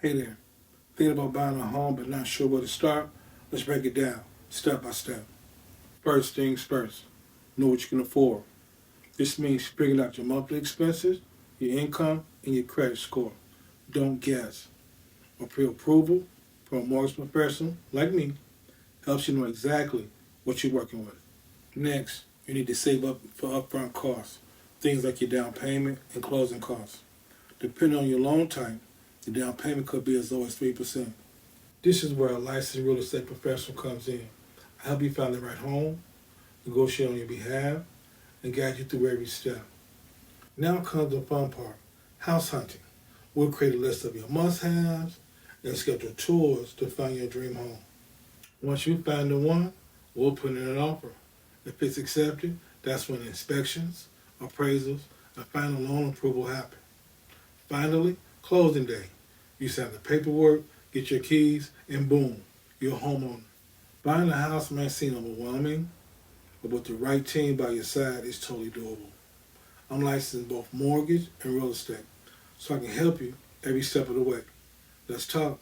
Hey there, thinking about buying a home but not sure where to start? Let's break it down, step by step. First things first, know what you can afford. This means figuring out your monthly expenses, your income, and your credit score. Don't guess. A pre-approval from a mortgage professional like me helps you know exactly what you're working with. Next, you need to save up for upfront costs, things like your down payment and closing costs. Depending on your loan type, the down payment could be as low as 3%. This is where a licensed real estate professional comes in. I help you find the right home, negotiate on your behalf, and guide you through every step. Now comes the fun part, house hunting. We'll create a list of your must-haves and schedule tours to find your dream home. Once you find the one, we'll put in an offer. If it's accepted, that's when inspections, appraisals, and final loan approval happen. Finally, closing day. You sign the paperwork, get your keys, and boom, you're a homeowner. Buying a house may seem overwhelming, but with the right team by your side, it's totally doable. I'm licensed in both mortgage and real estate, so I can help you every step of the way. Let's talk.